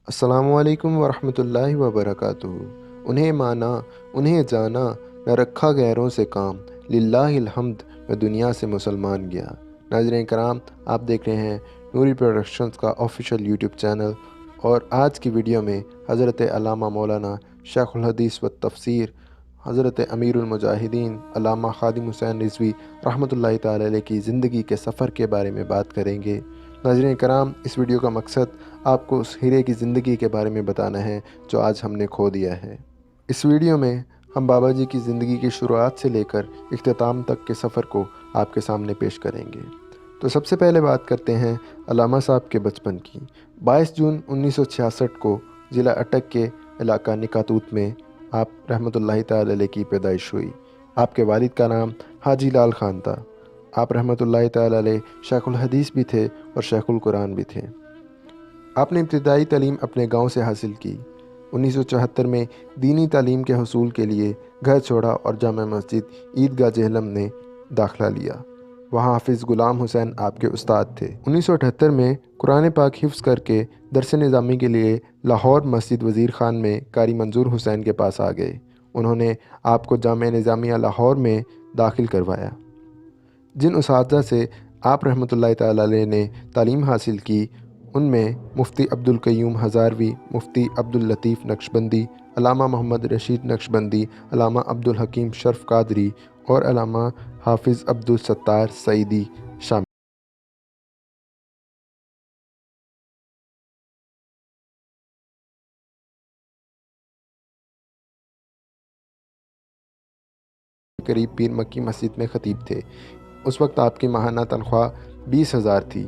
السلام علیکم ورحمۃ اللہ وبرکاتہ۔ انہیں مانا، انہیں جانا، نہ رکھا غیروں سے کام، للہ الحمد میں دنیا سے مسلمان گیا۔ ناظرین کرام، آپ دیکھ رہے ہیں نوری پروڈکشنز کا آفیشیل یوٹیوب چینل، اور آج کی ویڈیو میں حضرت علامہ مولانا شیخ الحدیث و تفسیر حضرت امیر المجاہدین علامہ خادم حسین رضوی رحمۃ اللہ تعالی علیہ کی زندگی کے سفر کے بارے میں بات کریں گے۔ ناظرین کرام، اس ویڈیو کا مقصد آپ کو اس ہیرے کی زندگی کے بارے میں بتانا ہے جو آج ہم نے کھو دیا ہے۔ اس ویڈیو میں ہم بابا جی کی زندگی کی شروعات سے لے کر اختتام تک کے سفر کو آپ کے سامنے پیش کریں گے۔ تو سب سے پہلے بات کرتے ہیں علامہ صاحب کے بچپن کی۔ 22 جون 1966 کو ضلع اٹک کے علاقہ نکاتوت میں آپ رحمۃ اللہ تعالی علیہ کی پیدائش ہوئی۔ آپ کے والد کا نام حاجی لال خان تھا۔ آپ رحمۃ اللہ تعالی علیہ شیخ الحدیث بھی تھے اور شیخ القرآن بھی تھے۔ آپ نے ابتدائی تعلیم اپنے گاؤں سے حاصل کی۔ 1974 میں دینی تعلیم کے حصول کے لیے گھر چھوڑا اور جامع مسجد عیدگاہ جہلم نے داخلہ لیا۔ وہاں حافظ غلام حسین آپ کے استاد تھے۔ 1978 میں قرآن پاک حفظ کر کے درس نظامی کے لیے لاہور مسجد وزیر خان میں قاری منظور حسین کے پاس آ گئے۔ انہوں نے آپ کو جامعہ نظامیہ لاہور میں داخل کروایا۔ جن اساتذہ سے آپ رحمۃ اللہ تعالی علیہ نے تعلیم حاصل کی ان میں مفتی عبدالقیوم ہزاروی، مفتی عبداللطیف نقشبندی، علامہ محمد رشید نقشبندی، علامہ عبدالحکیم شرف قادری اور علامہ حافظ عبدالستار سعیدی شامل قریب پیر مکی مسجد میں خطیب تھے۔ اس وقت آپ کی ماہانہ تنخواہ 20,000 تھی۔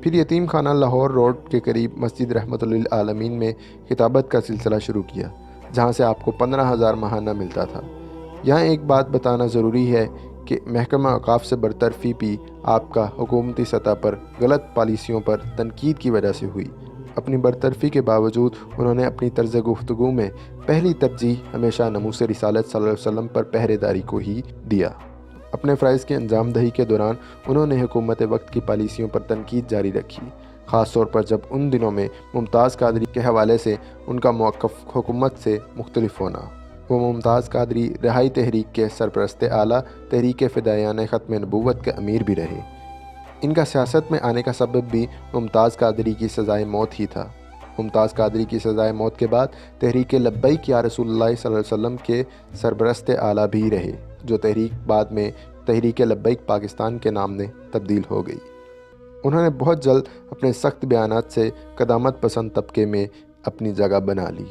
پھر یتیم خانہ لاہور روڈ کے قریب مسجد رحمت للعالمین میں خطابت کا سلسلہ شروع کیا، جہاں سے آپ کو 15,000 ماہانہ ملتا تھا۔ یہاں ایک بات بتانا ضروری ہے کہ محکمہ اوقاف سے برطرفی بھی آپ کا حکومتی سطح پر غلط پالیسیوں پر تنقید کی وجہ سے ہوئی۔ اپنی برطرفی کے باوجود انہوں نے اپنی طرز گفتگو میں پہلی ترجیح ہمیشہ ناموس رسالت صلی اللہ علیہ وسلم پر پہرے داری کو ہی دیا۔ اپنے فرائض کی انجام دہی کے دوران انہوں نے حکومت وقت کی پالیسیوں پر تنقید جاری رکھی، خاص طور پر جب ان دنوں میں ممتاز قادری کے حوالے سے ان کا موقف حکومت سے مختلف ہونا۔ وہ ممتاز قادری رہائی تحریک کے سرپرست اعلیٰ، تحریک فدائیان ختم نبوت کے امیر بھی رہے۔ ان کا سیاست میں آنے کا سبب بھی ممتاز قادری کی سزائے موت ہی تھا۔ ممتاز قادری کی سزائے موت کے بعد تحریک لبیک یا رسول اللہ صلی اللہ علیہ وسلم کے سرپرست اعلیٰ بھی رہے، جو تحریک بعد میں تحریک لبیک پاکستان کے نام میں تبدیل ہو گئی۔ انہوں نے بہت جلد اپنے سخت بیانات سے قدامت پسند طبقے میں اپنی جگہ بنا لی۔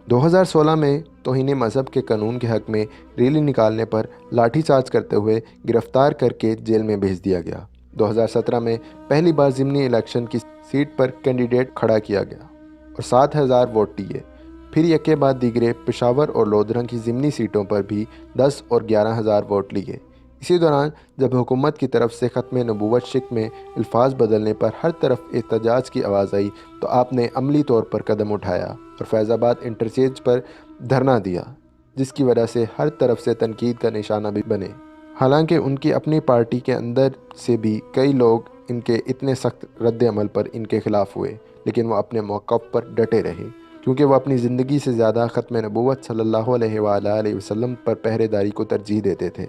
2016 میں توہین مذہب کے قانون کے حق میں ریلی نکالنے پر لاٹھی چارج کرتے ہوئے گرفتار کر کے جیل میں بھیج دیا گیا۔ 2017 میں پہلی بار ضمنی الیکشن کی سیٹ پر کینڈیڈیٹ کھڑا کیا گیا اور 7,000 ووٹ دیے۔ پھر یکے بعد دیگرے پشاور اور لودھرا کی ضمنی سیٹوں پر بھی 10 اور 11,000 ووٹ لیے۔ اسی دوران جب حکومت کی طرف سے ختم نبوت شک میں الفاظ بدلنے پر ہر طرف احتجاج کی آواز آئی تو آپ نے عملی طور پر قدم اٹھایا اور فیض آباد انٹرچینج پر دھرنا دیا، جس کی وجہ سے ہر طرف سے تنقید کا نشانہ بھی بنے۔ حالانکہ ان کی اپنی پارٹی کے اندر سے بھی کئی لوگ ان کے اتنے سخت رد عمل پر ان کے خلاف ہوئے، لیکن وہ اپنے موقف پر ڈٹے رہے، کیونکہ وہ اپنی زندگی سے زیادہ ختم نبوت صلی اللہ علیہ وآلہ وسلم پر پہرے داری کو ترجیح دیتے تھے۔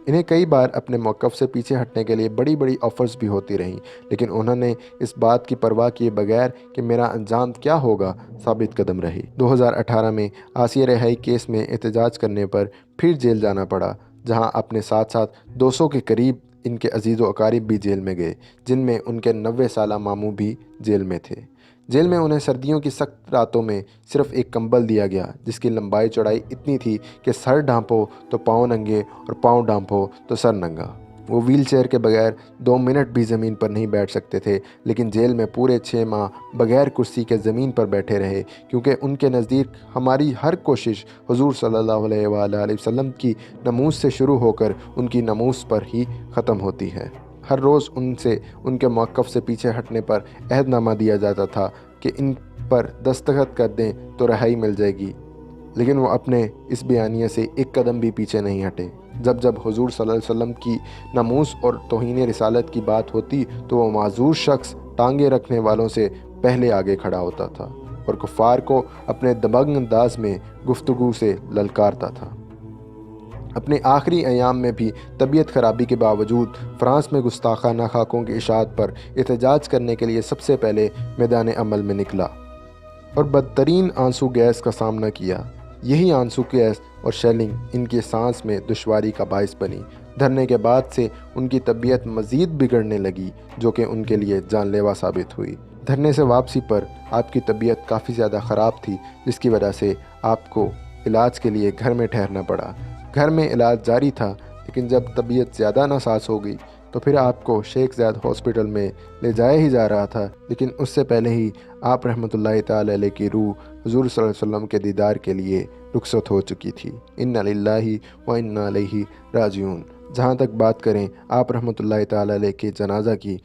انہیں کئی بار اپنے موقف سے پیچھے ہٹنے کے لیے بڑی بڑی آفرز بھی ہوتی رہیں، لیکن انہوں نے اس بات کی پرواہ کیے بغیر کہ میرا انجام کیا ہوگا ثابت قدم رہے۔ 2018 میں آسیہ رہائی کیس میں احتجاج کرنے پر پھر جیل جانا پڑا، جہاں اپنے ساتھ 200 کے قریب ان کے عزیز و اقارب بھی جیل میں گئے، جن میں ان کے 90 سالہ ماموں بھی جیل میں تھے۔ جیل میں انہیں سردیوں کی سخت راتوں میں صرف ایک کمبل دیا گیا، جس کی لمبائی چوڑائی اتنی تھی کہ سر ڈھانپو تو پاؤں ننگے اور پاؤں ڈھانپو تو سر ننگا۔ وہ ویل چیئر کے بغیر 2 منٹ بھی زمین پر نہیں بیٹھ سکتے تھے، لیکن جیل میں پورے 6 ماہ بغیر کرسی کے زمین پر بیٹھے رہے، کیونکہ ان کے نزدیک ہماری ہر کوشش حضور صلی اللہ علیہ وآلہ وسلم کی ناموس سے شروع ہو کر ان کی ناموس پر ہی ختم ہوتی ہے۔ ہر روز ان سے ان کے موقف سے پیچھے ہٹنے پر عہد نامہ دیا جاتا تھا کہ ان پر دستخط کر دیں تو رہائی مل جائے گی، لیکن وہ اپنے اس بیانیے سے ایک قدم بھی پیچھے نہیں ہٹے۔ جب حضور صلی اللہ علیہ وسلم کی ناموس اور توہین رسالت کی بات ہوتی تو وہ معذور شخص ٹانگیں رکھنے والوں سے پہلے آگے کھڑا ہوتا تھا اور کفار کو اپنے دبنگ انداز میں گفتگو سے للکارتا تھا۔ اپنے آخری ایام میں بھی طبیعت خرابی کے باوجود فرانس میں گستاخانہ خاکوں کی اشاعت پر احتجاج کرنے کے لیے سب سے پہلے میدان عمل میں نکلا اور بدترین آنسو گیس کا سامنا کیا۔ یہی آنسو گیس اور شیلنگ ان کی سانس میں دشواری کا باعث بنی۔ دھرنے کے بعد سے ان کی طبیعت مزید بگڑنے لگی، جو کہ ان کے لیے جان لیوا ثابت ہوئی۔ دھرنے سے واپسی پر آپ کی طبیعت کافی زیادہ خراب تھی، جس کی وجہ سے آپ کو علاج کے لیے گھر میں ٹھہرنا پڑا۔ گھر میں علاج جاری تھا، لیکن جب طبیعت زیادہ ناساز ہو گئی تو پھر آپ کو شیخ زائد ہاسپٹل میں لے جایا ہی جا رہا تھا، لیکن اس سے پہلے ہی آپ رحمۃ اللہ تعالی علیہ کی روح حضور صلی اللہ علیہ وسلم کے دیدار کے لیے رخصت ہو چکی تھی۔ انا للہ و انا الیہ راجعون۔ جہاں تک بات کریں آپ رحمۃ اللہ تعالی علیہ کے جنازہ کی،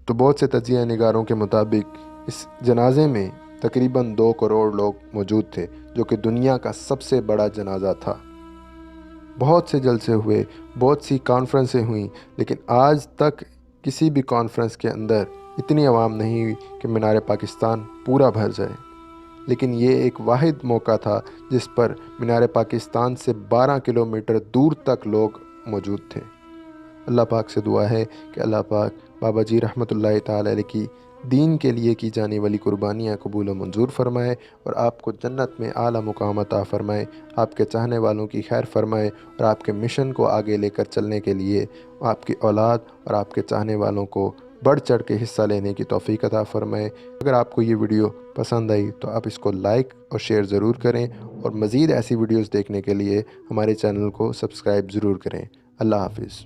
تو بہت سے تجزیہ نگاروں کے مطابق اس جنازے میں تقریباً 2 کروڑ لوگ موجود تھے، جو کہ دنیا کا سب سے بڑا جنازہ تھا۔ بہت سے جلسے ہوئے، بہت سی کانفرنسیں ہوئیں، لیکن آج تک کسی بھی کانفرنس کے اندر اتنی عوام نہیں ہوئی کہ مینار پاکستان پورا بھر جائے۔ لیکن یہ ایک واحد موقع تھا جس پر مینار پاکستان سے 12 کلومیٹر دور تک لوگ موجود تھے۔ اللہ پاک سے دعا ہے کہ اللہ پاک بابا جی رحمۃ اللہ تعالی علیہ کی دین کے لیے کی جانے والی قربانیاں قبول و منظور فرمائے اور آپ کو جنت میں اعلیٰ مقام عطا فرمائے، آپ کے چاہنے والوں کی خیر فرمائے اور آپ کے مشن کو آگے لے کر چلنے کے لیے آپ کی اولاد اور آپ کے چاہنے والوں کو بڑھ چڑھ کے حصہ لینے کی توفیق عطا فرمائے۔ اگر آپ کو یہ ویڈیو پسند آئی تو آپ اس کو لائک اور شیئر ضرور کریں، اور مزید ایسی ویڈیوز دیکھنے کے لیے ہمارے چینل کو سبسکرائب ضرور کریں۔ اللہ حافظ۔